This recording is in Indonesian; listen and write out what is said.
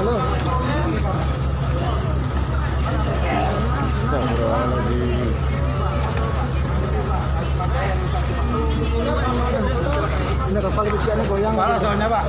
Halo. Astagfirullahaladzim. Ini kapal besiannya goyang. Kepala soalnya Pak.